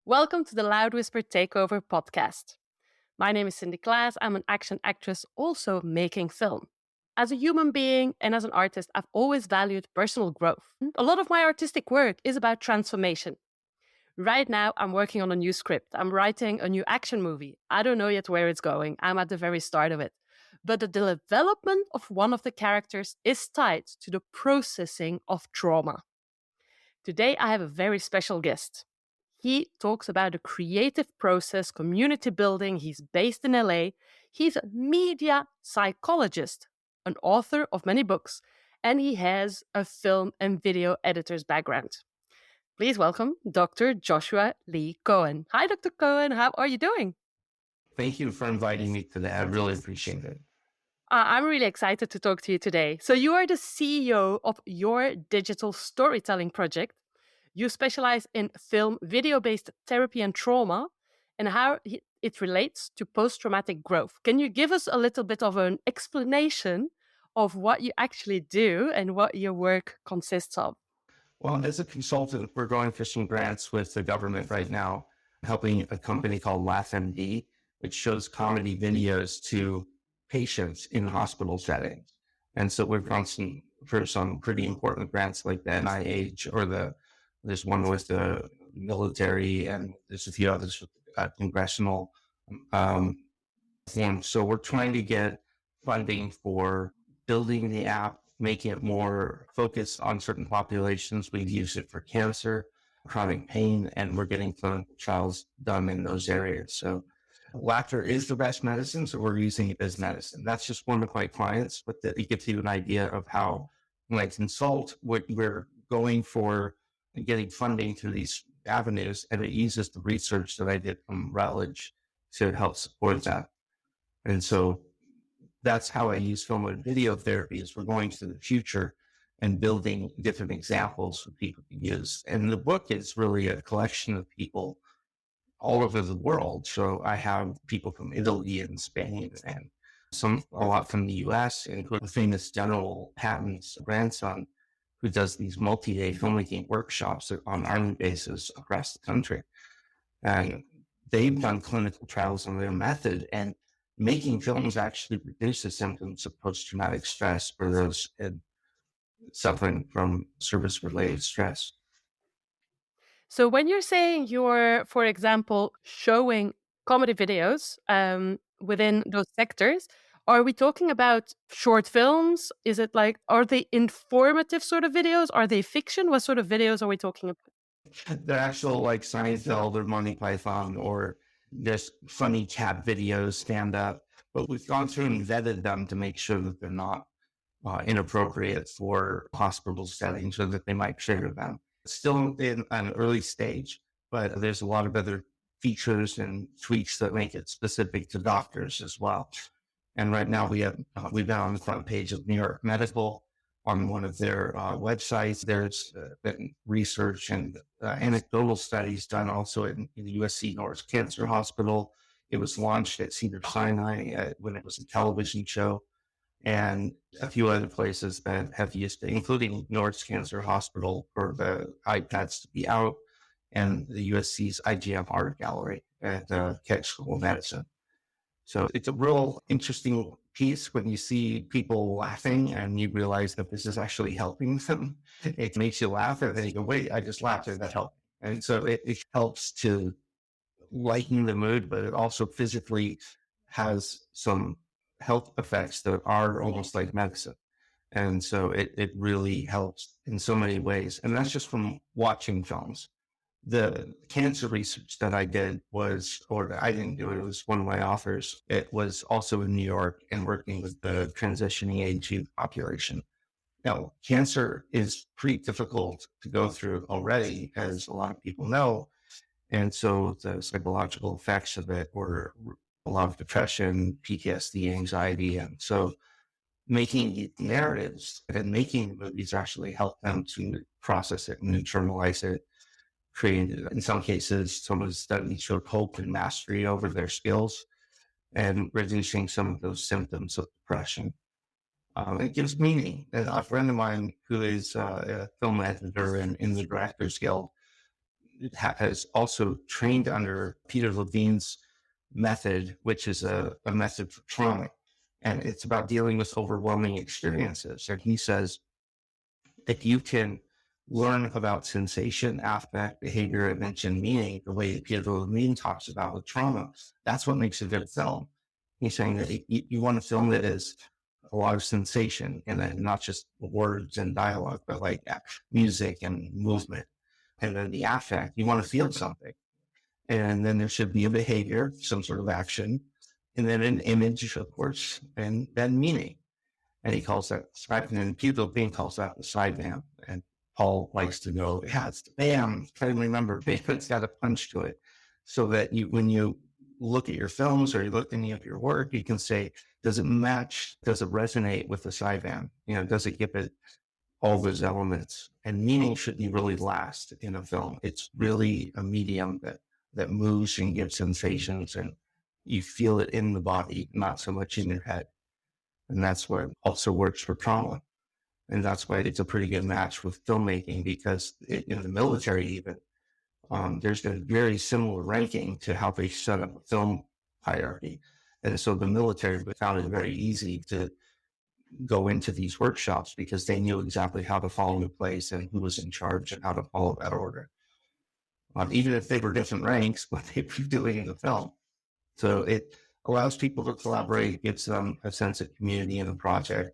Welcome to the Loud Whisper Takeover podcast. My name is Cindy Claes. I'm an action actress also making film. As a human being and as an artist, I've always valued personal growth. A lot of my artistic work is about transformation. Right now, I'm working on a new script. I'm writing a new action movie. I don't know yet where it's going. I'm at the very start of it. But the development of one of the characters is tied to the processing of trauma. Today, I have a very special guest. He talks about the creative process, community building. He's based in LA. He's a media psychologist, an author of many books, and he has a film and video editor's background. Please welcome Dr. Joshua Lee Cohen. Hi, Dr. Cohen. How are you doing? Thank you for inviting me today. I really appreciate it. I'm really excited to talk to you today. So, you are the CEO of your digital storytelling project. You specialize in film, video-based therapy and trauma and how it relates to post-traumatic growth. Can you give us a little bit of an explanation of what you actually do and what your work consists of? Well, as a consultant, we're going for some grants with the government right now, helping a company called LaughMD, which shows comedy videos to patients in hospital settings. And so we've gone for some pretty important grants like the NIH there's one with the military, and there's a few others with congressional forms. So we're trying to get funding for building the app, making it more focused on certain populations. We've used it for cancer, chronic pain, and we're getting clinical trials done in those areas. So laughter is the best medicine, so we're using it as medicine. That's just one of my clients, but it gives you an idea of how, when I consult, what we're going for and getting funding through these avenues, and it uses the research that I did from Rutledge to help support that. And so that's how I use film and video therapy, is we're going to the future and building different examples for people to use. And the book is really a collection of people all over the world. So I have people from Italy and Spain and a lot from the US, including the famous General Patton's grandson, who does these multi-day filmmaking workshops on army bases across the country. And they've done clinical trials on their method, and making films actually reduces symptoms of post-traumatic stress for those suffering from service-related stress. So, when you're saying you're, for example, showing comedy videos within those sectors, are we talking about short films? Is it like, are they informative sort of videos? Are they fiction? What sort of videos are we talking about? They're actual like Seinfeld or Monty Python or just funny cat videos, stand up. But we've gone through and vetted them to make sure that they're not inappropriate for hospital settings, so that they might trigger them. It's still in an early stage, but there's a lot of other features and tweaks that make it specific to doctors as well. And right now we've been on the front page of New York Medical on one of their websites. There's been research and anecdotal studies done also in the USC Norris Cancer Hospital. It was launched at Cedars-Sinai when it was a television show, and a few other places that have used it, including Norris Cancer Hospital for the iPads to be out, and the USC's IGM Art Gallery at the Keck School of Medicine. So it's a real interesting piece when you see people laughing and you realize that this is actually helping them. It makes you laugh, and then you go, wait, I just laughed, and that helped. And so it helps to lighten the mood, but it also physically has some health effects that are almost like medicine. And so it really helps in so many ways. And that's just from watching films. The cancer research that I did I didn't do it, it was one of my authors. It was also in New York and working with the transitioning age youth population. Now, cancer is pretty difficult to go through already, as a lot of people know. And so the psychological effects of it were a lot of depression, PTSD, anxiety. And so making narratives and making movies actually help them to process it and internalize it. Created, in some cases, some of the studies showed hope and mastery over their skills and reducing some of those symptoms of depression. It gives meaning. And a friend of mine who is a film editor in the Directors Guild has also trained under Peter Levine's method, which is a method for trauma. And it's about dealing with overwhelming experiences. And he says, if you can learn about sensation, affect, behavior, and meaning, the way that Peter Levine talks about with trauma, that's what makes a good film. He's saying that you want a film that is a lot of sensation and then not just words and dialogue, but like music and movement. And then the affect, you want to feel something. And then there should be a behavior, some sort of action, and then an image, of course, and then meaning. And he calls that side, and Peter Levine calls that the side bam. And Paul likes to go, yeah, it's the bam. Try to remember, it's got a punch to it. So that when you look at your films or you look at any of your work, you can say, does it match? Does it resonate with the side bam? Does it give it all those elements? And meaning shouldn't really last in a film. It's really a medium that moves and gives sensations, and you feel it in the body, not so much in your head. And that's what also works for trauma. And that's why it's a pretty good match with filmmaking, because in the military, even, there's a very similar ranking to how they set up a film hierarchy. And so the military found it very easy to go into these workshops because they knew exactly how to follow the place and who was in charge and how to follow that order. Even if they were different ranks, but they were doing in the film. So it allows people to collaborate, gives them a sense of community in the project.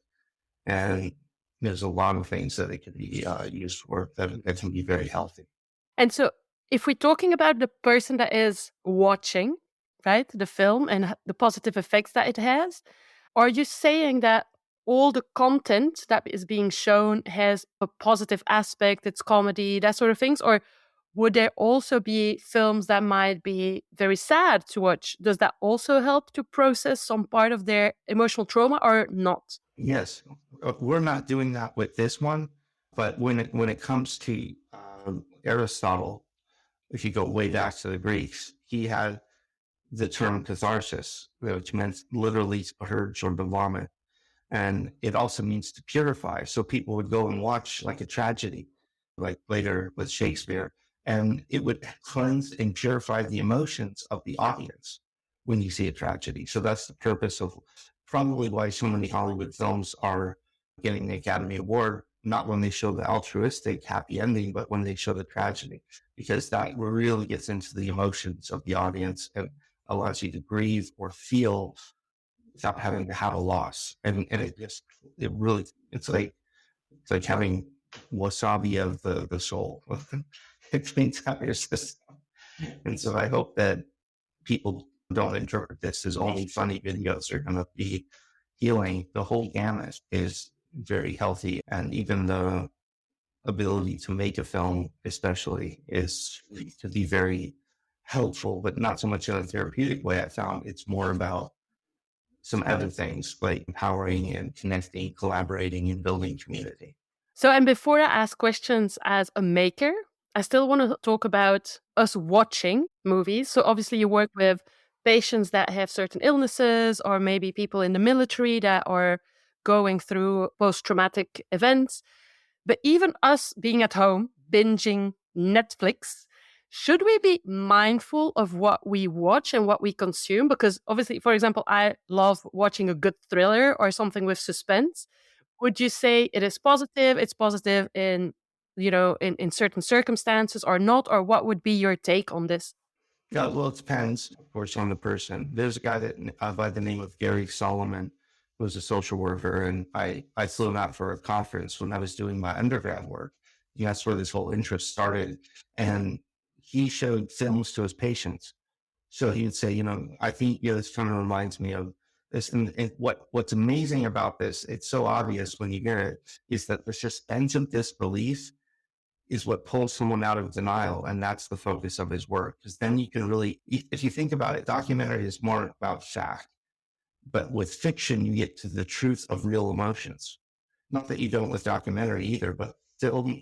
And there's a lot of things that it can be used for that can be very healthy. And so if we're talking about the person that is watching, right, the film and the positive effects that it has, are you saying that all the content that is being shown has a positive aspect, it's comedy, that sort of things? Or would there also be films that might be very sad to watch? Does that also help to process some part of their emotional trauma or not? Yes, we're not doing that with this one, but when it comes to Aristotle, if you go way back to the Greeks, he had the term catharsis, which meant literally to purge or to vomit. And it also means to purify. So people would go and watch like a tragedy, like later with Shakespeare, and it would cleanse and purify the emotions of the audience when you see a tragedy. So that's the purpose of probably why so many Hollywood films are getting the Academy Award, not when they show the altruistic happy ending, but when they show the tragedy, because that really gets into the emotions of the audience and allows you to grieve or feel without having to have a loss. And it's like having wasabi of the soul. It cleans out your system. And so I hope that people don't interpret this as only funny videos are going to be healing. The whole gamut is very healthy. And even the ability to make a film, especially, is to be very helpful, but not so much in a therapeutic way. I found it's more about some other things like empowering and connecting, collaborating, and building community. So, and before I ask questions as a maker, I still want to talk about us watching movies. So, obviously, you work with patients that have certain illnesses, or maybe people in the military that are going through post traumatic events. But even us being at home, binging Netflix, should we be mindful of what we watch and what we consume? Because obviously, for example, I love watching a good thriller or something with suspense. Would you say it is positive? It's positive in, in certain circumstances or not? Or what would be your take on this? Yeah, well, it depends, of course, on the person. There's a guy that by the name of Gary Solomon, who's a social worker, and I flew him out for a conference when I was doing my undergrad work. That's where this whole interest started. And he showed films to his patients. So he would say, I think, this kind of reminds me of this. And what's amazing about this, it's so obvious when you hear it, is that the suspension of disbelief is what pulls someone out of denial. And that's the focus of his work. Because then you can really, if you think about it, documentary is more about fact. But with fiction, you get to the truth of real emotions. Not that you don't with documentary either, but film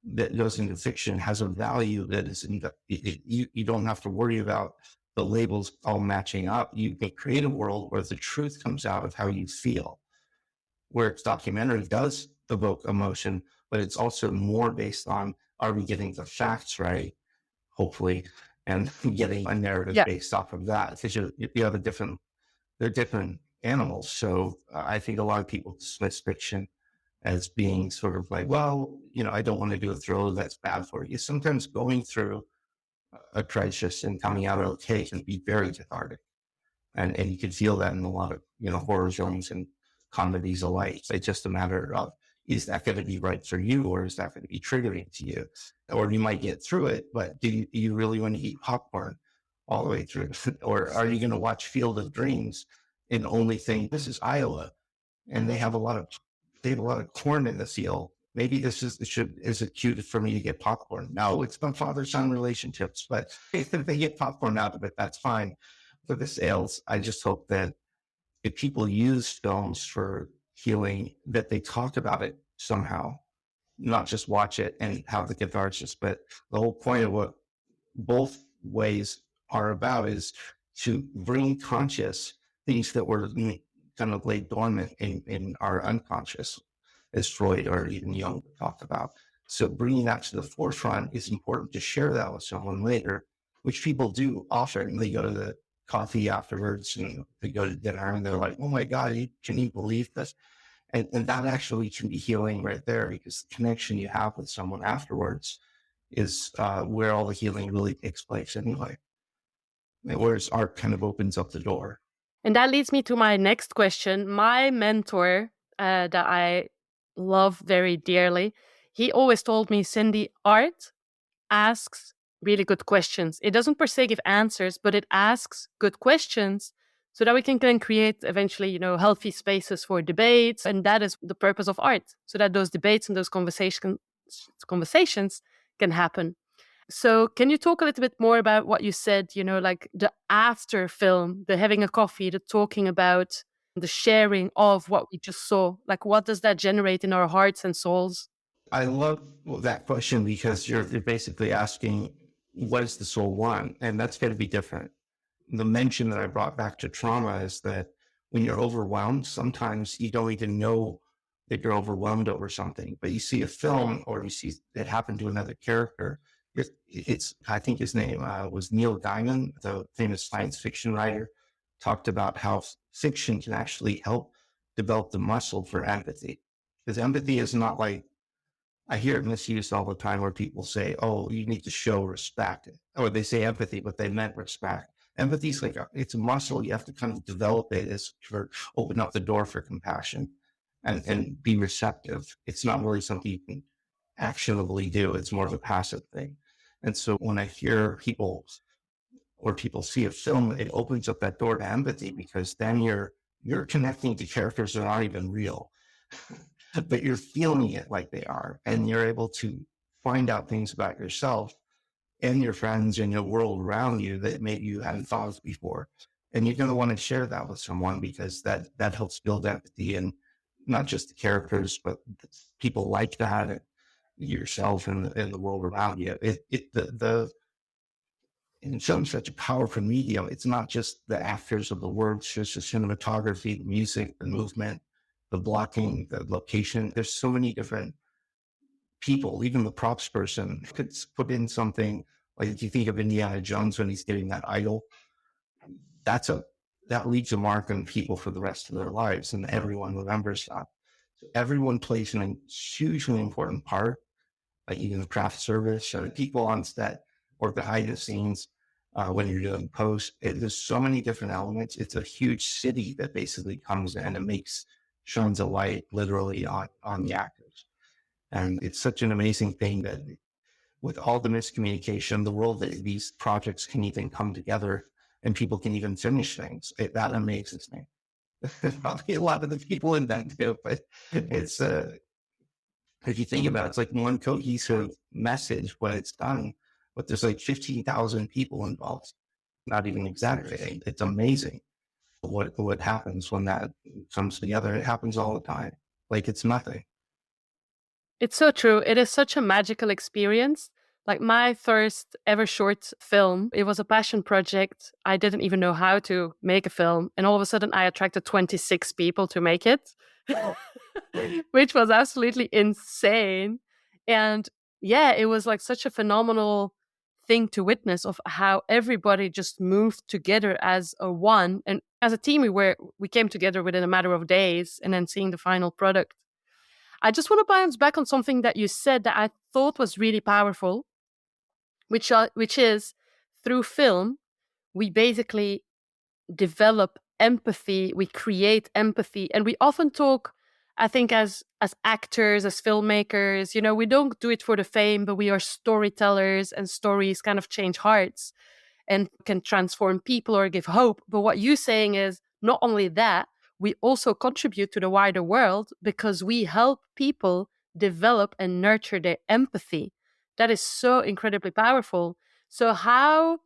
that goes into fiction has a value that is you don't have to worry about the labels all matching up. You can create a world where the truth comes out of how you feel, where documentary does evoke emotion, but it's also more based on, are we getting the facts right? hopefully, and getting a narrative Yeah. based off of that. Because you have they're different animals. So I think a lot of people dismiss fiction as being sort of like, well, I don't want to do a thriller that's bad for you. Sometimes going through a crisis and coming out okay can be very cathartic. And you can feel that in a lot of, horror films and comedies alike. It's just a matter of, is that going to be right for you, or is that going to be triggering to you? Or you might get through it, but do you really want to eat popcorn all the way through? Or are you going to watch Field of Dreams and only think, this is Iowa and they have a lot of corn in the field? Maybe is it cute for me to get popcorn? No, it's my father-son relationships, but if they get popcorn out of it, that's fine. For the sales, I just hope that if people use films for healing, that they talk about it somehow, not just watch it and have the catharsis. But the whole point of what both ways are about is to bring conscious things that were kind of laid dormant in our unconscious, as Freud or even Jung talked about. So bringing that to the forefront is important to share that with someone later, which people do often. They go to the coffee afterwards and they go to dinner and they're like, oh my God, can you believe this? And that actually can be healing right there, because the connection you have with someone afterwards is where all the healing really takes place anyway. Whereas art kind of opens up the door. And that leads me to my next question. My mentor, that I love very dearly, he always told me, Cindy, art asks really good questions. It doesn't per se give answers, but it asks good questions so that we can then create eventually, healthy spaces for debates. And that is the purpose of art, so that those debates and those conversations can happen. So can you talk a little bit more about what you said, like the after film, the having a coffee, the talking about the sharing of what we just saw? Like, what does that generate in our hearts and souls? I love that question, because you're basically asking, what is the soul want? And that's going to be different. The mention that I brought back to trauma is that when you're overwhelmed, sometimes you don't even know that you're overwhelmed over something, but you see a film or you see it happen to another character. I think his name was Neil Gaiman, the famous science fiction writer, talked about how fiction can actually help develop the muscle for empathy. Because empathy is not like, I hear it misused all the time, where people say, oh, you need to show respect. Or they say empathy, but they meant respect. Empathy is like, it's a muscle. You have to kind of develop it as for open up the door for compassion and be receptive. It's not really something you can actionably do. It's more of a passive thing. And so when I hear people see a film, it opens up that door to empathy, because then you're connecting to characters that aren't even real. But you're feeling it like they are, and you're able to find out things about yourself and your friends and your world around you that maybe you hadn't thought of before. And you're going to want to share that with someone, because that helps build empathy, and not just the characters, but people like that, and yourself and the world around you. In film, such a powerful medium. It's not just the actors of the words, just the cinematography, the music, the movement, the blocking, the location. There's so many different people. Even the props person could put in something like, if you think of Indiana Jones when he's getting that idol, that leaves a mark on people for the rest of their lives, and everyone remembers that. So everyone plays a hugely important part, like even the craft service or people on set or behind the scenes when you're doing post. There's so many different elements. It's a huge city that basically comes in and shines a light literally on the actors. And it's such an amazing thing that with all the miscommunication, the world that these projects can even come together and people can even finish things. That amazes me. Probably a lot of the people in that too, but it's if you think about it, it's like one cohesive message when it's done, but there's like 15,000 people involved. Not even exaggerating. It's amazing what happens when that comes together. It happens all the time. Like it's nothing. It's so true. It is such a magical experience. Like my first ever short film, it was a passion project. I didn't even know how to make a film. And all of a sudden, I attracted 26 people to make it, which was absolutely insane. And yeah, it was like such a phenomenal thing to witness of how everybody just moved together as a one. And as a team, we came together within a matter of days and then seeing the final product. I just want to bounce back on something that you said that I thought was really powerful, which is through film, we basically develop empathy, we create empathy, and we often talk, I think, as actors, as filmmakers, we don't do it for the fame, but we are storytellers, and stories kind of change hearts and can transform people or give hope. But what you're saying is not only that, we also contribute to the wider world because we help people develop and nurture their empathy. That is so incredibly powerful. So how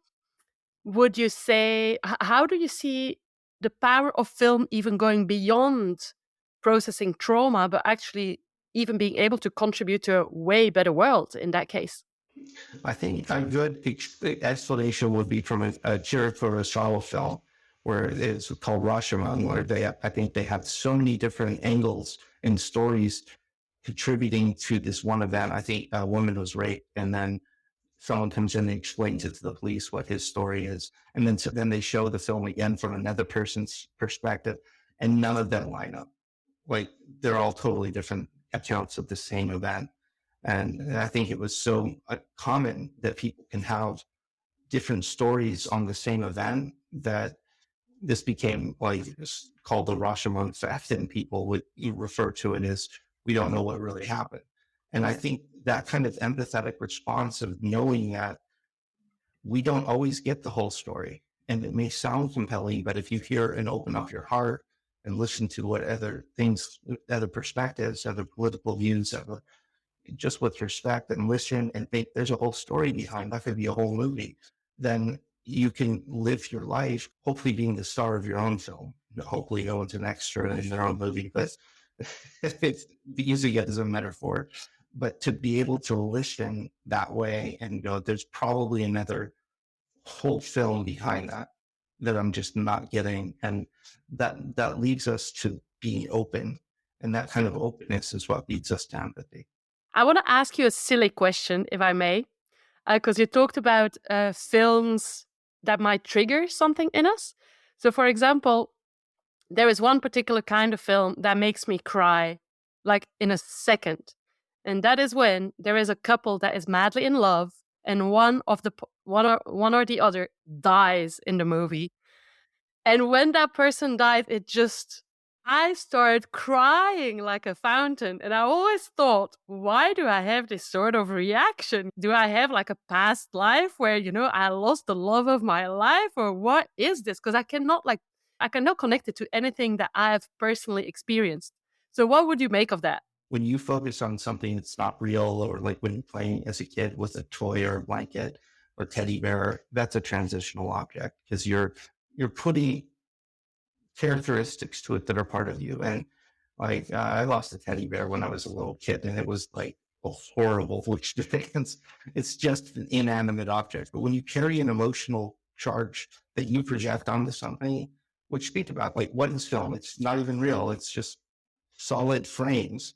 would you say, how do you see the power of film even going beyond processing trauma, but actually even being able to contribute to a way better world in that case? I think a good explanation would be from a Kurosawa film, where it's called Rashomon, where I think they have so many different angles and stories contributing to this one event. I think a woman was raped, and then someone comes in and explains it to the police what his story is, and then they show the film again from another person's perspective, and none of them line up. Like, they're all totally different accounts of the same event. And I think it was so common that people can have different stories on the same event that this became called the Rashomon effect, and people would refer to it as, we don't know what really happened. And I think that kind of empathetic response of knowing that we don't always get the whole story, and it may sound compelling, but if you hear and open up your heart and listen to what other perspectives, other political views, just with respect, and listen and think there's a whole story behind that, could be a whole movie, then you can live your life, hopefully being the star of your own film. Hopefully no one's an extra in their own movie, but it's using it as a metaphor. But to be able to listen that way and go, there's probably another whole film behind that I'm just not getting. And that leads us to being open. And that kind of openness is what leads us to empathy. I want to ask you a silly question, if I may, because you talked about films that might trigger something in us. So, for example, there is one particular kind of film that makes me cry, like in a second. And that is when there is a couple that is madly in love, and one or the other dies in the movie. And when that person died, I started crying like a fountain. And I always thought, why do I have this sort of reaction? Do I have like a past life where, I lost the love of my life, or what is this? Because I cannot connect it to anything that I have personally experienced. So what would you make of that? When you focus on something that's not real, or like when you're playing as a kid with a toy or a blanket or teddy bear, that's a transitional object, because you're putting characteristics to it that are part of you. And I lost a teddy bear when I was a little kid, and it was like a horrible experience. It's just an inanimate object. But when you carry an emotional charge that you project onto something, which, think about, like, what is film? It's not even real. It's just solid frames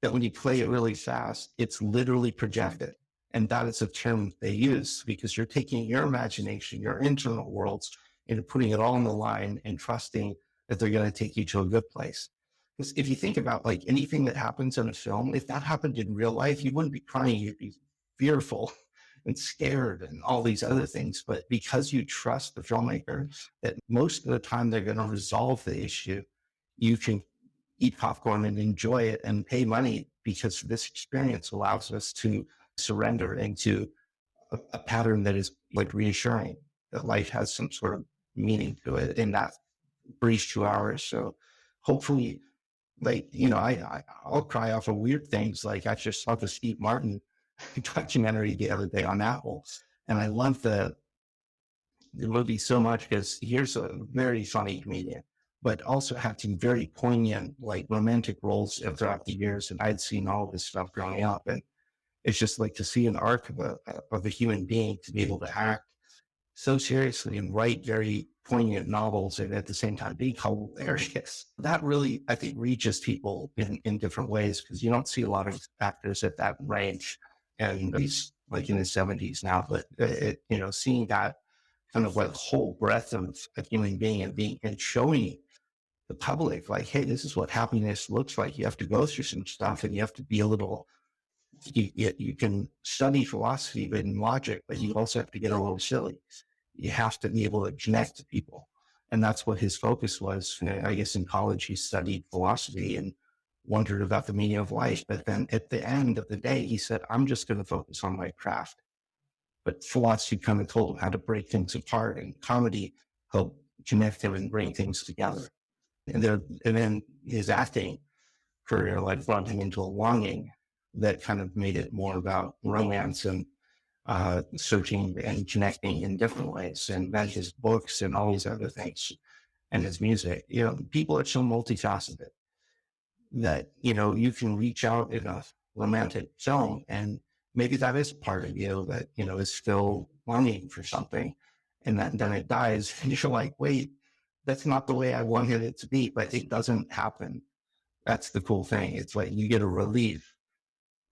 that when you play it really fast, it's literally projected. And that is a term they use, because you're taking your imagination, your internal worlds, and putting it all on the line and trusting that they're going to take you to a good place. Because if you think about, like, anything that happens in a film, if that happened in real life, you wouldn't be crying, you'd be fearful and scared and all these other things. But because you trust the filmmaker that most of the time they're going to resolve the issue, you can eat popcorn and enjoy it and pay money, because this experience allows us to surrender into a pattern that is like reassuring, that life has some sort of meaning to it in that brief 2 hours. So hopefully, like, I'll cry off of weird things. Like, I just saw the Steve Martin documentary the other day on Apple, and I love the movie so much because here's a very funny comedian, but also had some very poignant, like, romantic roles throughout the years. And I'd seen all this stuff growing up, and it's just like to see an arc of a human being to be able to act so seriously and write very poignant novels, and at the same time be hilarious. That really, I think, reaches people in different ways, because you don't see a lot of actors at that range. And these like in his 70s now, but seeing that kind of like whole breadth of a human being and showing the public like, hey, this is what happiness looks like. You have to go through some stuff and you have to be a little, you can study philosophy and logic, but you also have to get a little silly. You have to be able to connect to people. And that's what his focus was. I guess in college, he studied philosophy and wondered about the meaning of life. But then at the end of the day, he said, I'm just going to focus on my craft. But philosophy kind of told him how to break things apart, and comedy helped connect him and bring things together. And then his acting career like brought him into a longing that kind of made it more about romance and searching and connecting in different ways. And then his books and all these other things and his music, people are so multifaceted that, you can reach out in a romantic film and maybe that is part of you that, is still longing for something. And then it dies and you're like, wait, that's not the way I wanted it to be, but it doesn't happen. That's the cool thing. It's like you get a relief.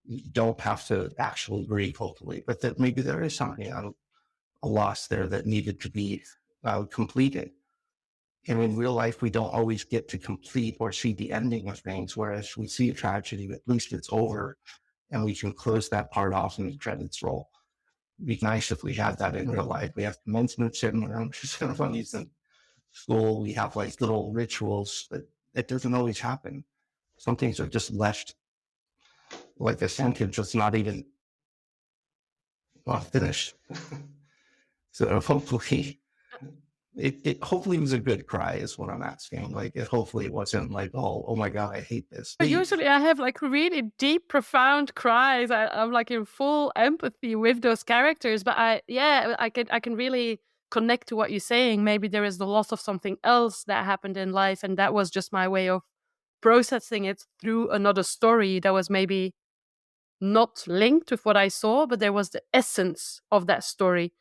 You don't have to actually grieve, hopefully, but that maybe there is something, a loss there that needed to be completed. And in real life, we don't always get to complete or see the ending of things, whereas we see a tragedy, but at least it's over and we can close that part off and the credits roll. It'd be nice if we had that in real life. We have commencement ceremonies in school. We have like little rituals, but it doesn't always happen. Some things are just left like a sentence that's not even finished. So hopefully it hopefully was a good cry is what I'm asking. Like hopefully it wasn't like, oh my God, I hate this. Usually I have like really deep, profound cries. I'm like in full empathy with those characters, but I can really connect to what you're saying. Maybe there is the loss of something else that happened in life, and that was just my way of processing it through another story that was maybe not linked with what I saw, but there was the essence of that story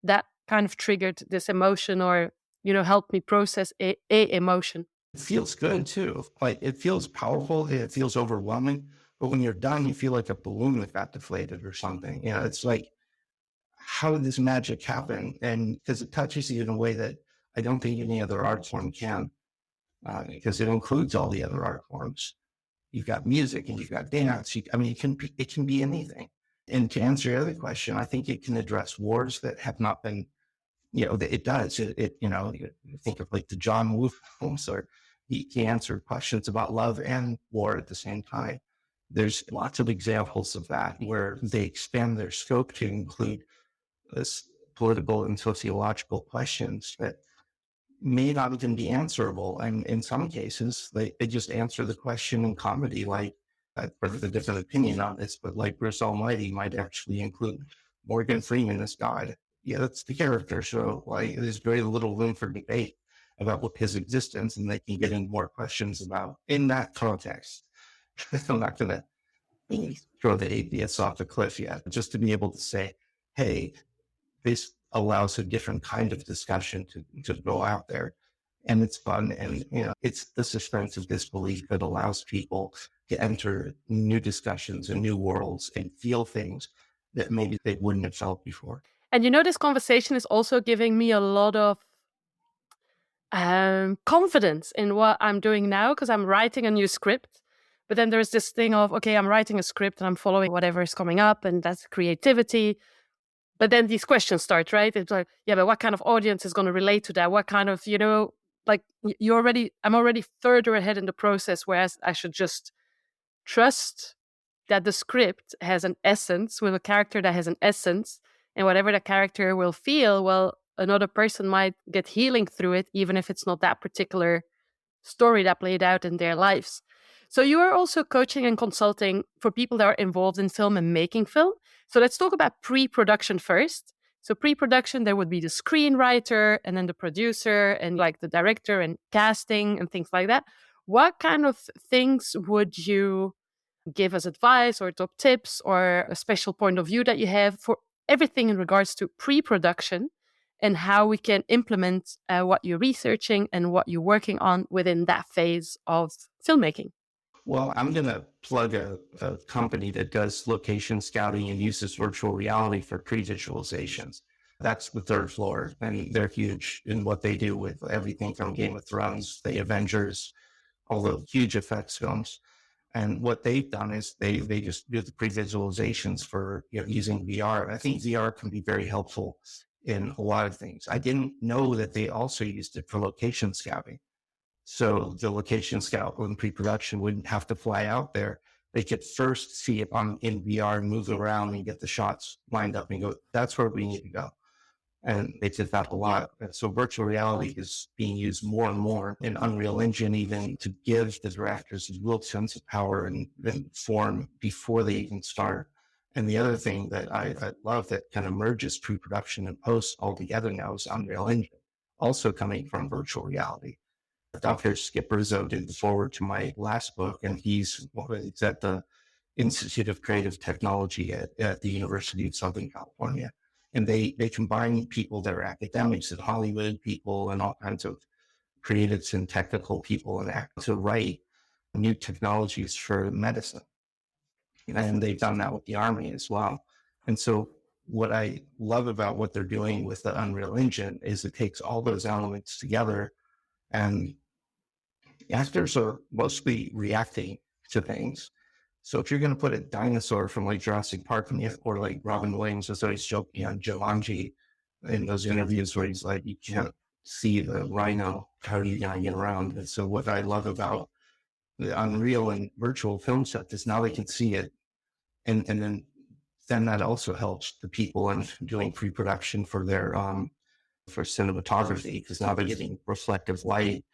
that kind of triggered this emotion or, helped me process a emotion. It feels good too. Like it feels powerful. It feels overwhelming. But when you're done, you feel like a balloon that got deflated or something. It's like, how did this magic happen? And because it touches you in a way that I don't think any other art form can, because it includes all the other art forms. You've got music and you've got dance. It can be anything. And to answer your other question, I think it can address wars that have not been, it does. You think of like the John Woo films, or he answered questions about love and war at the same time. There's lots of examples of that where they expand their scope to include this political and sociological questions that may not even be answerable. And in some cases, they just answer the question in comedy, like for the different opinion on this, but like Bruce Almighty might actually include Morgan Freeman as God. Yeah, that's the character. So like there's very little room for debate about what his existence, and they can get in more questions about in that context. I'm not going to throw the atheists off the cliff yet, just to be able to say, hey, this allows a different kind of discussion to go out there. And it's fun. And, it's the suspense of disbelief that allows people to enter new discussions and new worlds and feel things that maybe they wouldn't have felt before. And this conversation is also giving me a lot of confidence in what I'm doing now, because I'm writing a new script. But then there's this thing of, okay, I'm writing a script and I'm following whatever is coming up, and that's creativity. But then these questions start, right? It's like, yeah, but what kind of audience is going to relate to that? What kind of, I'm already further ahead in the process, whereas I should just trust that the script has an essence, with a character that has an essence, and whatever the character will feel, well, another person might get healing through it, even if it's not that particular story that played out in their lives. So you are also coaching and consulting for people that are involved in film and making film. So let's talk about pre-production first. So pre-production, there would be the screenwriter and then the producer and like the director and casting and things like that. What kind of things would you give as advice or top tips or a special point of view that you have for everything in regards to pre-production and how we can implement what you're researching and what you're working on within that phase of filmmaking? Well, I'm going to plug a company that does location scouting and uses virtual reality for pre-visualizations. That's the third floor, and they're huge in what they do with everything from Game of Thrones, the Avengers, all the huge effects films. And what they've done is they just do the pre-visualizations for using VR. I think VR can be very helpful in a lot of things. I didn't know that they also used it for location scouting. So the location scout in pre-production wouldn't have to fly out there. They could first see it in VR and move around and get the shots lined up and go, that's where we need to go. And they did that a lot. And so virtual reality is being used more and more in Unreal Engine, even to give the directors a real sense of power and form before they even start. And the other thing that I love that kind of merges pre-production and post all together now is Unreal Engine, also coming from virtual reality. Dr. Skip Rizzo did the forward to my last book, and he's at the Institute of Creative Technology at the University of Southern California. And they combine people that are academics and Hollywood people and all kinds of creatives and technical people and to write new technologies for medicine. And they've done that with the Army as well. And so what I love about what they're doing with the Unreal Engine is it takes all those elements together, and actors are mostly reacting to things. So if you're going to put a dinosaur from like Jurassic Park or like Robin Williams was always joking on Jumanji in those interviews where he's like, you can't see the rhino, how are you going to get around? And so what I love about the Unreal and virtual film set is now they can see it. And then that also helps the people in doing pre-production for their, for cinematography, because now they're getting reflective light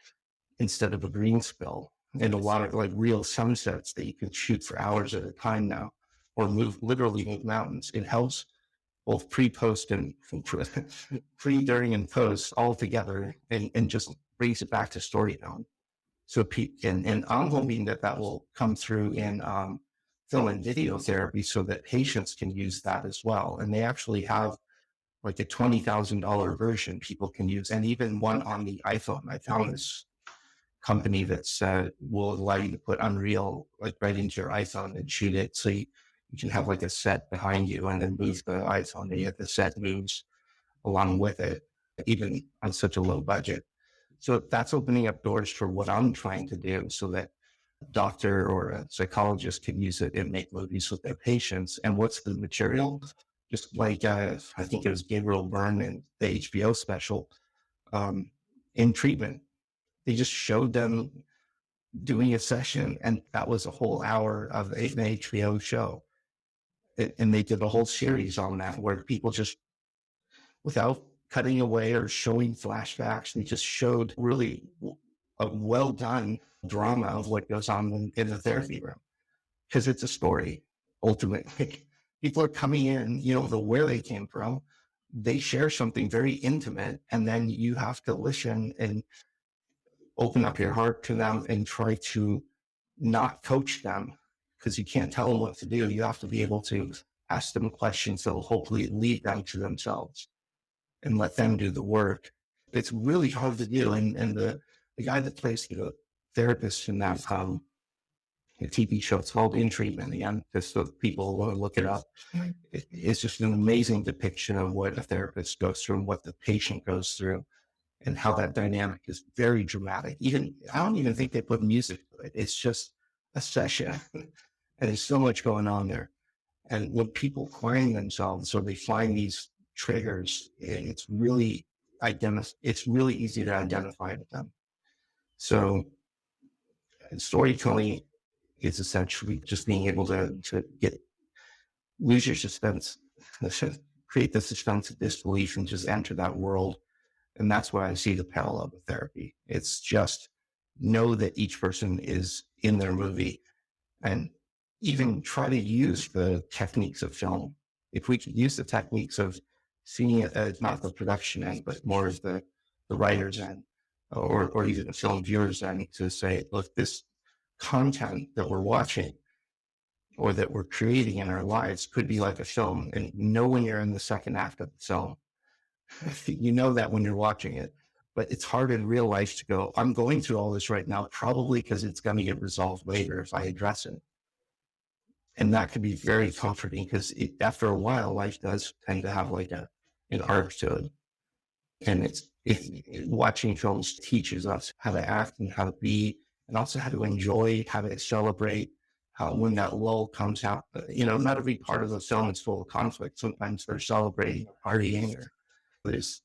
instead of a green spill, and a lot of like real sunsets that you can shoot for hours at a time now, or literally move mountains. It helps both pre-post and pre, during, and post all together, and just brings it back to storytelling. So, and I'm hoping that will come through in film and video therapy so that patients can use that as well. And they actually have like a $20,000 version people can use, and even one on the iPhone. I found this company that's will allow you to put Unreal like right into your iPhone and shoot it. So you can have like a set behind you and then move the iPhone, and the set moves along with it, even on such a low budget. So that's opening up doors for what I'm trying to do, so that a doctor or a psychologist can use it and make movies with their patients. And what's the material? Just like I think it was Gabriel Byrne in the HBO special, in treatment. They just showed them doing a session, and that was a whole hour of an HBO show. And they did a whole series on that where people just, without cutting away or showing flashbacks, they just showed really a well done drama of what goes on in the therapy room. Because it's a story, ultimately. People are coming in, you don't know where they came from. They share something very intimate, and then you have to listen and open up your heart to them and try to not coach them, because you can't tell them what to do. You have to be able to ask them questions that will hopefully lead them to themselves and let them do the work. It's really hard to do. And the guy that plays the therapist in that TV show, it's called In Treatment, again, just so people want to look it up. It's just an amazing depiction of what a therapist goes through and what the patient goes through, and how that dynamic is very dramatic. I don't even think they put music to it. It's just a session, and there's so much going on there. And when people find themselves, or they find these triggers, it's really easy to identify with them. So storytelling is essentially just being able to lose your suspense, create the suspense of disbelief, and just enter that world. And that's why I see the parallel with therapy. It's just know that each person is in their movie, and even try to use the techniques of film. If we could use the techniques of seeing it as not the production end, but more as the writer's end, or even the film viewer's end, to say, look, this content that we're watching or that we're creating in our lives could be like a film. And know when you're in the second act of the film. You know that when you're watching it, But it's hard in real life to go, I'm going through all this right now, probably because it's going to get resolved later if I address it. And that could be very comforting because after a while, life does tend to have like an arc to it. And watching films teaches us how to act and how to be, and also how to enjoy, how to celebrate, how when that lull comes out, not every part of the film is full of conflict. Sometimes they're celebrating, partying, or there's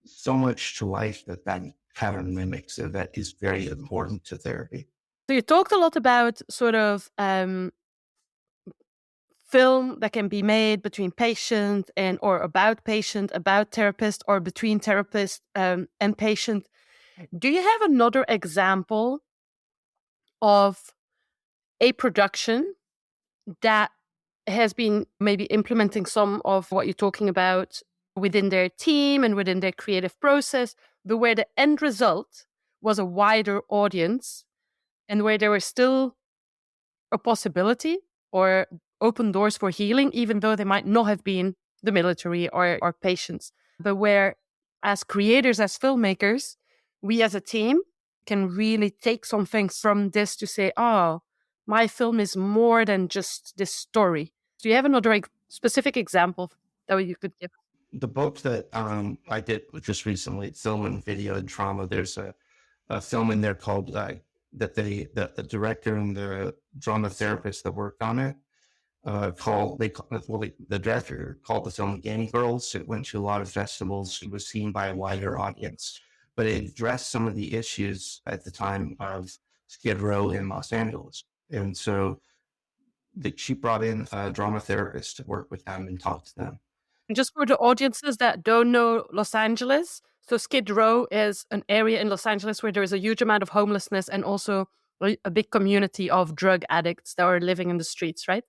so much to life that pattern mimics, and that is very important to therapy. So you talked a lot about sort of film that can be made between patient or about patient, about therapist, or between therapist and patient. Do you have another example of a production that has been maybe implementing some of what you're talking about within their team and within their creative process, but where the end result was a wider audience and where there was still a possibility or open doors for healing, even though they might not have been the military or patients, but where as creators, as filmmakers, we as a team can really take something from this to say, oh, my film is more than just this story. Do you have another specific example that you could give? The book that I did just recently, Film and Video and Trauma, there's a film in there called the director and the drama therapist that worked on it the director called the film Game Girls. It went to a lot of festivals. It was seen by a wider audience, but it addressed some of the issues at the time of Skid Row in Los Angeles. And so she brought in a drama therapist to work with them and talk to them. And just for the audiences that don't know Los Angeles, so Skid Row is an area in Los Angeles where there is a huge amount of homelessness and also a big community of drug addicts that are living in the streets, right?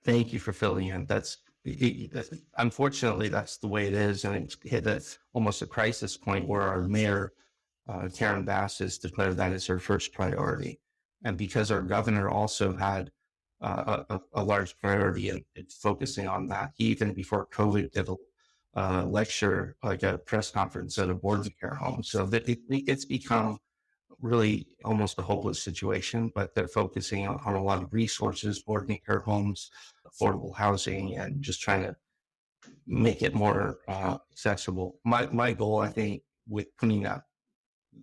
Thank you for filling in. Unfortunately, that's the way it is. And it's hit almost a crisis point where our mayor, Karen Bass, has declared that as her first priority. And because our governor also had a large priority in focusing on that, he, even before COVID, did a lecture, like a press conference at a boarding care home. So that it's become really almost a hopeless situation, but they're focusing on a lot of resources, boarding care homes, affordable housing, and just trying to make it more accessible. My goal, I think, with putting up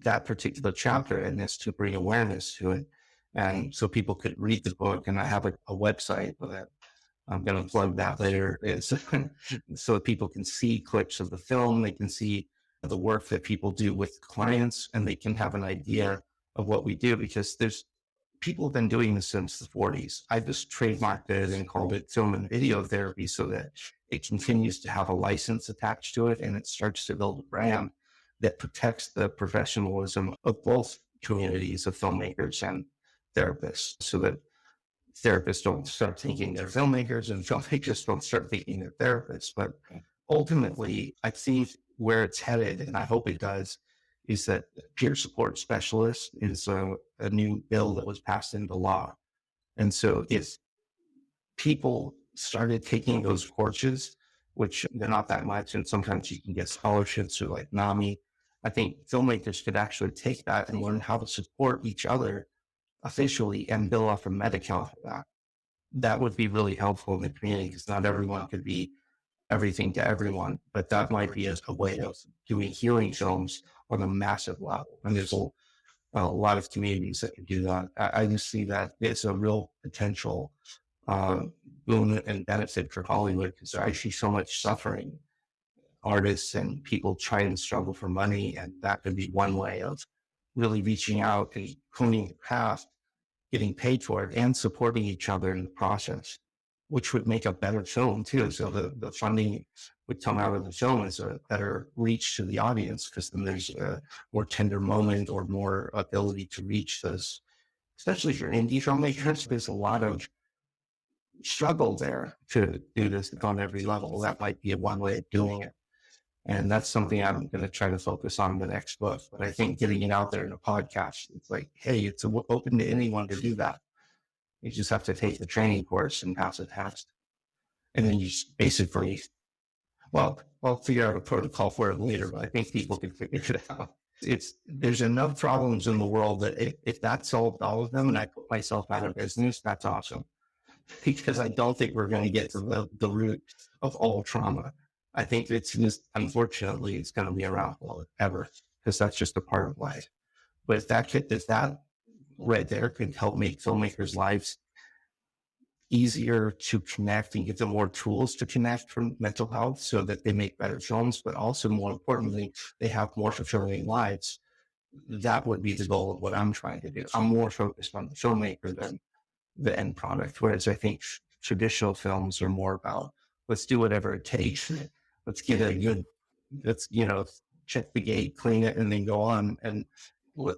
that particular chapter in this to bring awareness to it, and so people could read the book. And I have a website that I'm going to plug that later, is so people can see clips of the film, they can see the work that people do with clients, and they can have an idea of what we do, because people have been doing this since the 40s. I just trademarked it and called it film and video therapy so that it continues to have a license attached to it, and it starts to build a brand that protects the professionalism of both communities of filmmakers and therapists, so that therapists don't start thinking they're filmmakers and filmmakers don't start thinking they're therapists. But ultimately, I think where it's headed, and I hope it does, is that peer support specialist is a new bill that was passed into law. And so if people started taking those courses, which they're not that much, and sometimes you can get scholarships through like NAMI, I think filmmakers could actually take that and learn how to support each other officially and bill off a Medi-Cal for that. That would be really helpful in the community, because not everyone could be everything to everyone, but that might be a way of doing healing films on a massive level. And there's a lot of communities that can do that. I just see that it's a real potential boon and benefit for Hollywood, because I see so much suffering, artists and people trying to struggle for money. And that could be one way of really reaching out and honing the craft, getting paid for it, and supporting each other in the process, which would make a better film too. So the funding would come out of the film as a better reach to the audience, because then there's a more tender moment or more ability to reach those, especially for indie filmmakers. There's a lot of struggle there to do this on every level. That might be one way of doing it. And that's something I'm going to try to focus on in the next book. But I think getting it out there in a podcast, it's like, hey, it's open to anyone to do that. You just have to take the training course and pass the test. And then you basically, well, I'll figure out a protocol for it later, but I think people can figure it out. There's enough problems in the world that if that solved all of them and I put myself out of business, that's awesome. Because I don't think we're going to get to the root of all trauma. I think it's just, unfortunately, it's going to be around forever because that's just a part of life. But if that right there could help make filmmakers' lives easier to connect and give them more tools to connect from mental health so that they make better films, but also more importantly, they have more fulfilling lives. That would be the goal of what I'm trying to do. I'm more focused on the filmmaker than the end product. Whereas I think traditional films are more about, let's do whatever it takes. Let's get a good, let's, check the gate, clean it, and then go on. And we'll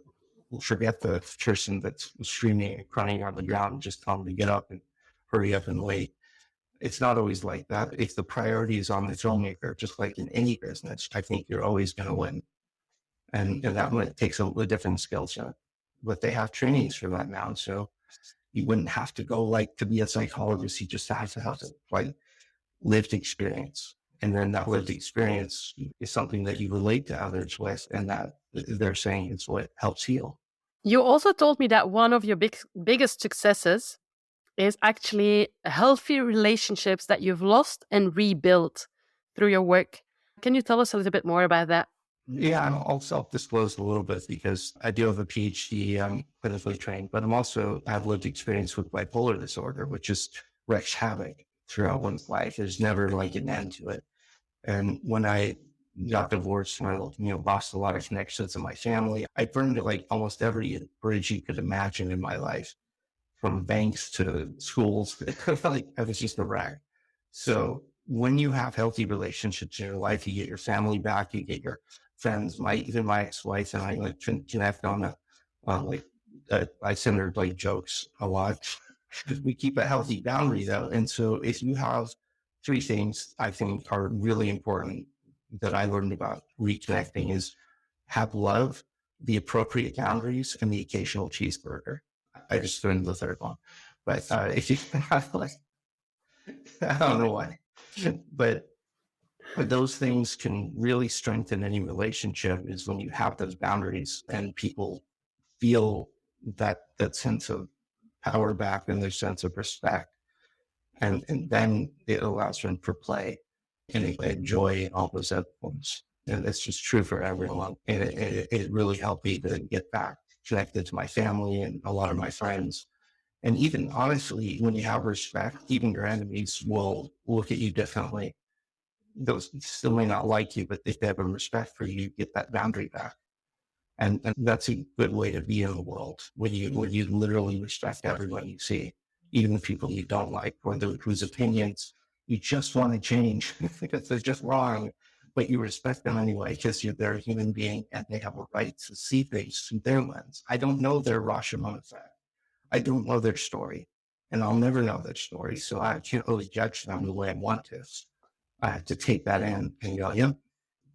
forget the person that's screaming and crying on the ground and just tell them to get up and hurry up and wait. It's not always like that. If the priority is on the filmmaker, just like in any business, I think you're always going to win. And that one takes a different skill set. But they have trainings for that now. So you wouldn't have to go to be a psychologist. You just have to have lived experience. And then that lived experience is something that you relate to others with, and that they're saying is what helps heal. You also told me that one of your biggest successes is actually healthy relationships that you've lost and rebuilt through your work. Can you tell us a little bit more about that? Yeah, I'll self-disclose a little bit because I do have a PhD. I'm clinically trained, but I have lived experience with bipolar disorder, which just wreaks havoc throughout one's life. There's never an end to it. And when I got divorced and I lost a lot of connections in my family, I burned almost every bridge you could imagine in my life, from banks to schools. I was just a wreck. So when you have healthy relationships in your life, you get your family back, you get your friends. Even my ex-wife and I connect on I send her jokes a lot. We keep a healthy boundary though. And so if you have three things I think are really important that I learned about reconnecting is have love, the appropriate boundaries, and the occasional cheeseburger. I just threw in the third one. But if you I don't know why, but those things can really strengthen any relationship is when you have those boundaries and people feel that sense of power back and their sense of respect. And then it allows room for play and enjoy all those other ones. And it's just true for everyone. And it really helped me to get back connected to my family and a lot of my friends. And even honestly, when you have respect, even your enemies will look at you differently. Those still may not like you, but if they have a respect for you, you get that boundary back. And that's a good way to be in the world when you literally respect everyone you see, even the people you don't like or whose opinions you just want to change because they're just wrong, but you respect them anyway because they're a human being and they have a right to see things through their lens. I don't know their Rashomon effect. I don't know their story, and I'll never know their story, so I can't really judge them the way I want to. I have to take that in and go, yep,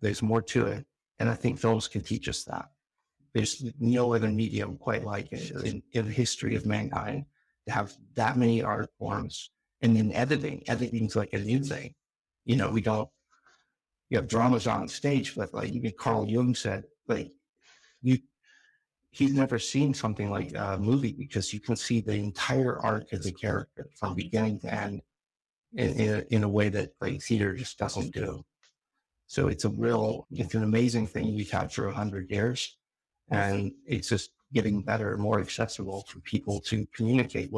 there's more to it. And I think films can teach us that. There's no other medium quite like it in the history of mankind to have that many art forms. And then editing's like a new thing. We don't, you have dramas on stage, but even Carl Jung said, he's never seen something like a movie because you can see the entire arc of the character from beginning to end in a way that theater just doesn't do. So it's an amazing thing we've had for 100 years. And it's just getting better and more accessible for people to communicate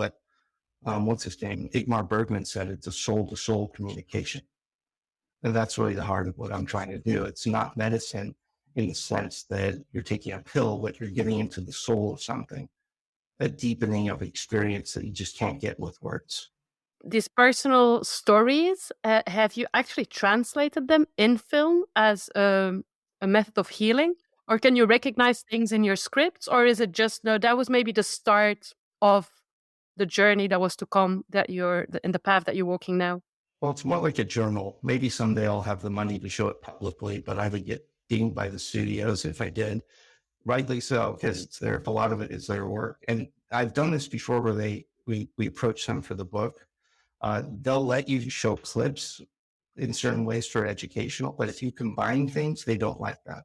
what's his name? Igmar Bergman said it's a soul-to-soul communication. And that's really the heart of what I'm trying to do. It's not medicine in the sense that you're taking a pill, but you're getting into the soul of something, a deepening of experience that you just can't get with words. These personal stories, have you actually translated them in film as a method of healing? Or can you recognize things in your scripts? Or is it just, no, that was maybe the start of the journey that was to come, that you're in the path that you're walking now? Well, it's more like a journal. Maybe someday I'll have the money to show it publicly, but I would get dinged by the studios if I did. Rightly so, because a lot of it is their work. And I've done this before where we approach them for the book. They'll let you show clips in certain ways for educational, but if you combine things, they don't like that.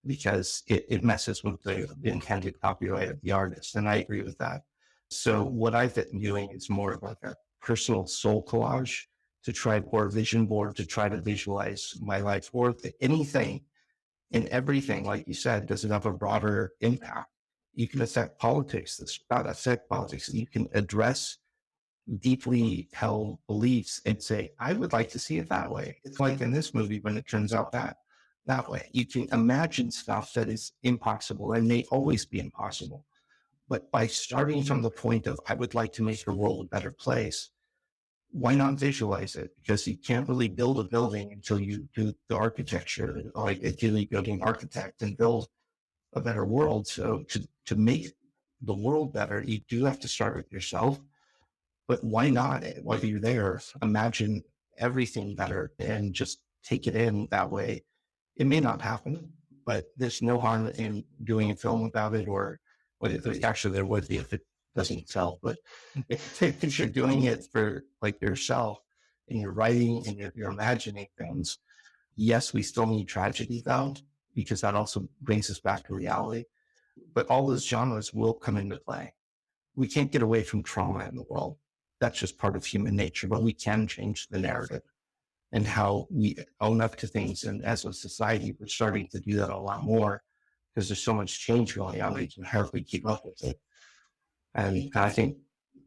because it messes with the intended copyright of the artist. And I agree with that. So what I've been doing is more of like a personal soul collage to try, or vision board to try to visualize my life, or anything and everything, like you said, does it have a broader impact? You can affect politics, this not affect politics. You can address deeply held beliefs and say, I would like to see it that way. It's like in this movie when it turns out that way. You can imagine stuff that is impossible and may always be impossible. But by starting from the point of, I would like to make the world a better place, why not visualize it? Because you can't really build a building until you do the architecture, like until you go to an architect and build a better world. So to make the world better, you do have to start with yourself. But why not, while you're there, imagine everything better and just take it in that way? It may not happen, but there's no harm in doing a film about it, or actually there would be if it doesn't sell. But if you're doing it for like yourself and you're writing and you're imagining things, yes, we still need tragedy though, because that also brings us back to reality. But all those genres will come into play. We can't get away from trauma in the world. That's just part of human nature, but we can change the narrative and how we own up to things. And as a society, we're starting to do that a lot more because there's so much change going on. We can hardly keep up with it. And I think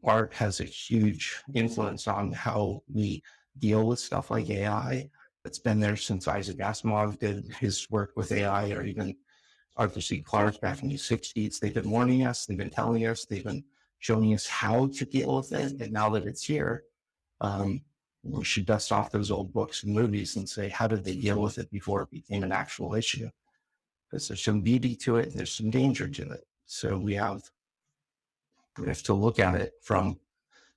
art has a huge influence on how we deal with stuff like AI. It's been there since Isaac Asimov did his work with AI, or even Arthur C. Clarke back in the 60s. They've been warning us, they've been telling us, they've been showing us how to deal with it. And now that it's here, we should dust off those old books and movies and say, how did they deal with it before it became an actual issue? Because there's some beauty to it, and there's some danger to it. So we have to look at it from,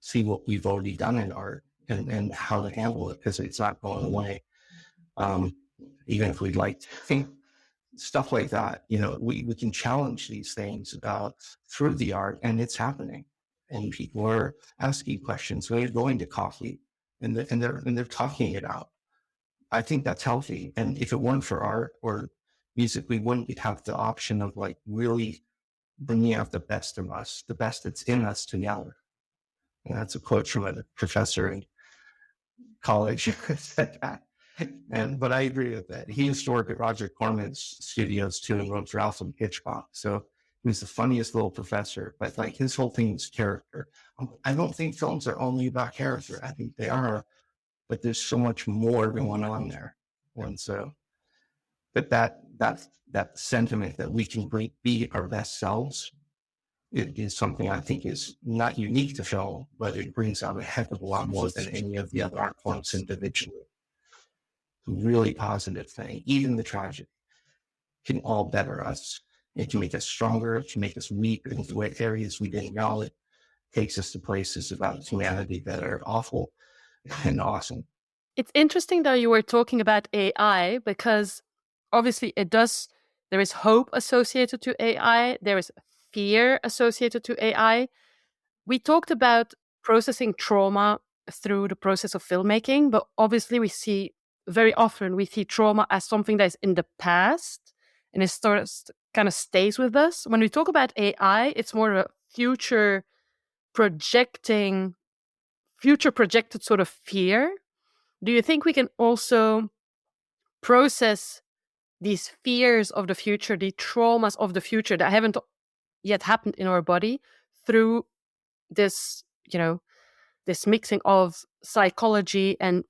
see what we've already done in art and how to handle it, because it's not going away. Even if we'd like to think stuff like that, we can challenge these things through the art, and it's happening. And people are asking questions. So they're going to coffee and they're talking it out. I think that's healthy. And if it weren't for art or music, we wouldn't have the option of like really bringing out the best of us, the best that's in us together. And that's a quote from a professor in college who said that. But I agree with that. He used to work at Roger Corman's studios too, and wrote for Alfred Hitchcock. So he was the funniest little professor, but like his whole thing is character. I don't think films are only about character. I think they are, but there's so much more going on there. And so, but that sentiment that we can be our best selves, it is something I think is not unique to film, but it brings out a heck of a lot more than any of the other art forms individually. Really positive thing. Even the tragedy can all better us. It can make us stronger. It can make us weak in the areas we didn't know. It takes us to places about humanity that are awful and awesome. It's interesting that you were talking about AI, because obviously there is hope associated to AI. There is fear associated to AI. We talked about processing trauma through the process of filmmaking, but obviously very often we see trauma as something that is in the past and it kind of stays with us. When we talk about AI, it's more a future projected sort of fear. Do you think we can also process these fears of the future, the traumas of the future that haven't yet happened in our body, through this, this mixing of psychology and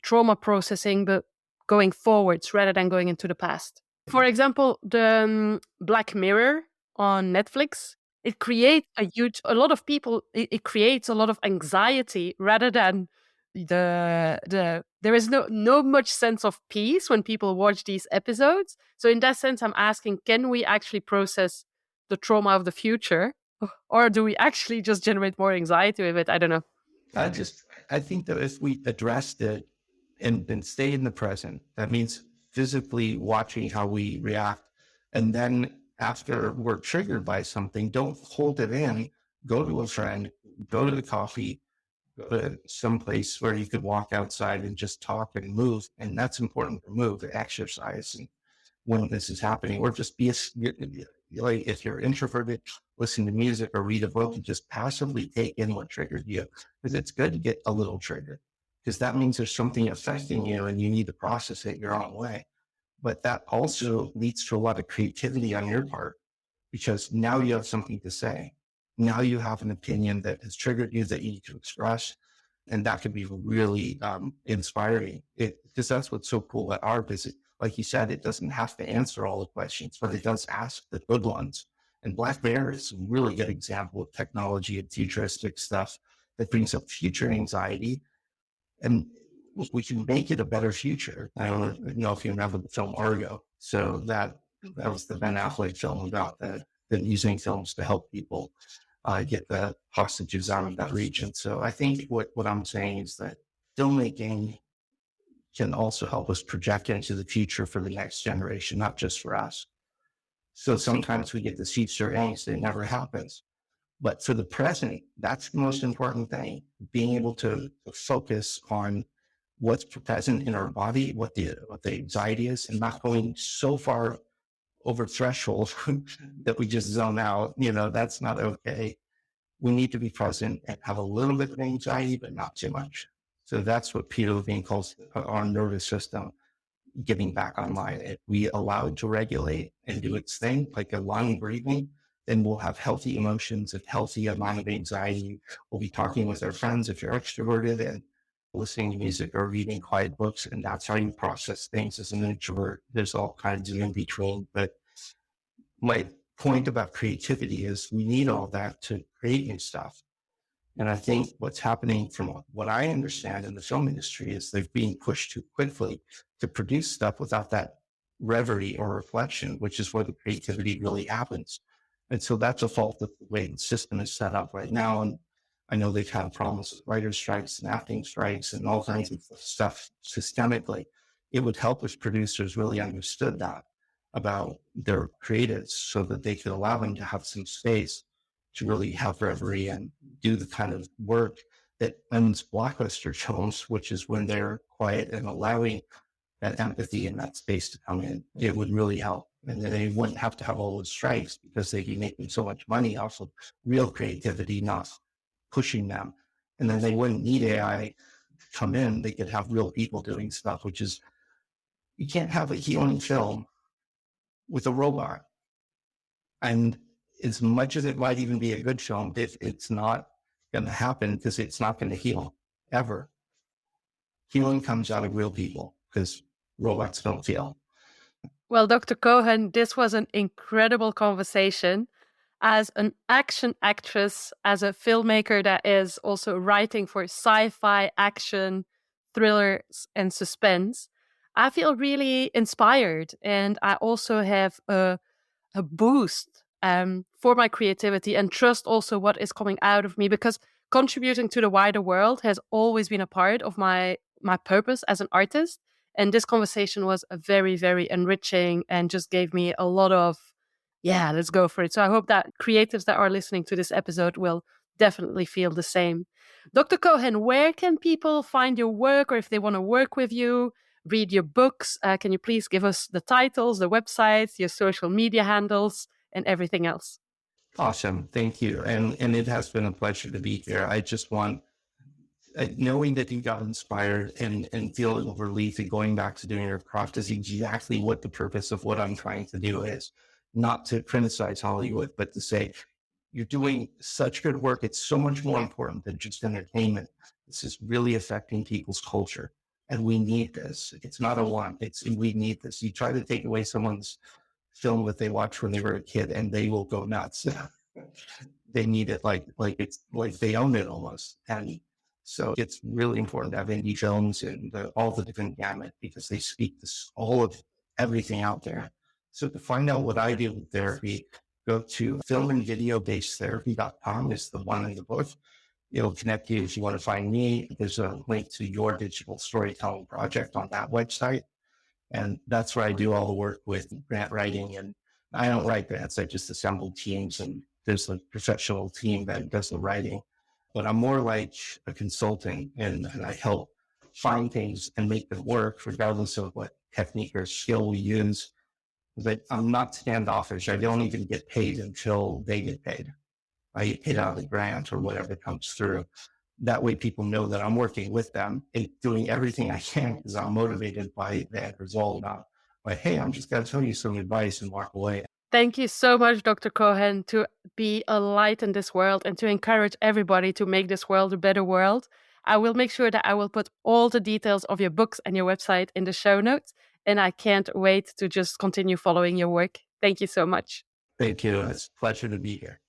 trauma processing, but going forwards rather than going into the past? For example, the Black Mirror on Netflix, it creates a lot of people, it creates a lot of anxiety rather than there is no much sense of peace when people watch these episodes. So in that sense, I'm asking, can we actually process the trauma of the future, or do we actually just generate more anxiety with it? I don't know. I think that if we addressed it and stay in the present, that means physically watching how we react. And then after we're triggered by something, don't hold it in. Go to a friend, go to the coffee, go to someplace where you could walk outside and just talk and move. And that's important to move, exercise, and when this is happening, or just like if you're introverted, listen to music or read a book and just passively take in what triggered you. Because it's good to get a little triggered because that means there's something affecting you and you need to process it your own way. But that also leads to a lot of creativity on your part because now you have something to say. Now you have an opinion that has triggered you that you need to express. And that can be really inspiring because that's what's so cool at our visit. Like you said, it doesn't have to answer all the questions, but it does ask the good ones. And Black Bear is a really good example of technology and futuristic stuff that brings up future anxiety. And we can make it a better future. I don't know if you remember the film Argo. So that was the Ben Affleck film about that using films to help people get the hostages out of that region. So I think what I'm saying is that filmmaking can also help us project into the future for the next generation, not just for us. So sometimes we get this future angst that never happens. But for the present, that's the most important thing, being able to focus on what's present in our body, what the anxiety is, and not going so far over threshold that we just zone out. That's not okay. We need to be present and have a little bit of anxiety, but not too much. So that's what Peter Levine calls our nervous system getting back online. If we allow it to regulate and do its thing, like a lung breathing, then we'll have healthy emotions and healthy amount of anxiety. We'll be talking with our friends if you're extroverted and listening to music or reading quiet books. And that's how you process things as an introvert. There's all kinds of in between. But my point about creativity is we need all that to create new stuff. And I think what's happening from what I understand in the film industry is they're being pushed too quickly to produce stuff without that reverie or reflection, which is where the creativity really happens. And so that's a fault of the way the system is set up right now. And I know they've had problems with writer strikes and acting strikes and all kinds of stuff systemically. It would help if producers really understood that about their creatives so that they could allow them to have some space to really have reverie and do the kind of work that ends blockbuster films, which is when they're quiet and allowing that empathy and that space to come in. It would really help. And then they wouldn't have to have all those strikes because they'd be making so much money off of real creativity, not pushing them. And then they wouldn't need AI to come in. They could have real people doing stuff, which is, you can't have a healing film with a robot. And as much as it might even be a good film, it's not going to happen because it's not going to heal ever. Healing comes out of real people because robots don't feel. Well, Dr. Cohen, this was an incredible conversation. As an action actress, as a filmmaker that is also writing for sci-fi, action, thrillers, and suspense, I feel really inspired. And I also have a boost for my creativity and trust also what is coming out of me, because contributing to the wider world has always been a part of my purpose as an artist. And this conversation was a very, very enriching and just gave me a lot of, yeah, let's go for it. So I hope that creatives that are listening to this episode will definitely feel the same. Dr. Cohen, where can people find your work, or if they want to work with you, read your books? Can you please give us the titles, the websites, your social media handles, and everything else? Awesome. Thank you. And it has been a pleasure to be here. I just want, knowing that you got inspired and feeling relief and going back to doing your craft is exactly what the purpose of what I'm trying to do is. Not to criticize Hollywood, but to say, you're doing such good work. It's so much more important than just entertainment. This is really affecting people's culture. And we need this. It's not a want. We need this. You try to take away someone's film that they watched when they were a kid and they will go nuts. They need it like it's like they own it almost. And so it's really important to have indie films and all the different gamut because they speak this all of everything out there. So to find out what I do with therapy, go to filmandvideobasedtherapy.com is the one in the book. It'll connect you if you want to find me. There's a link to your digital storytelling project on that website. And that's where I do all the work with grant writing. And I don't write grants, I just assemble teams, and there's a professional team that does the writing. But I'm more like a consultant, and I help find things and make them work regardless of what technique or skill we use. But I'm not standoffish. I don't even get paid until they get paid. I get paid out of the grant or whatever comes through. That way people know that I'm working with them and doing everything I can because I'm motivated by the end result, not by, hey, I'm just going to tell you some advice and walk away. Thank you so much, Dr. Cohen, to be a light in this world and to encourage everybody to make this world a better world. I will make sure that I will put all the details of your books and your website in the show notes. And I can't wait to just continue following your work. Thank you so much. Thank you. It's a pleasure to be here.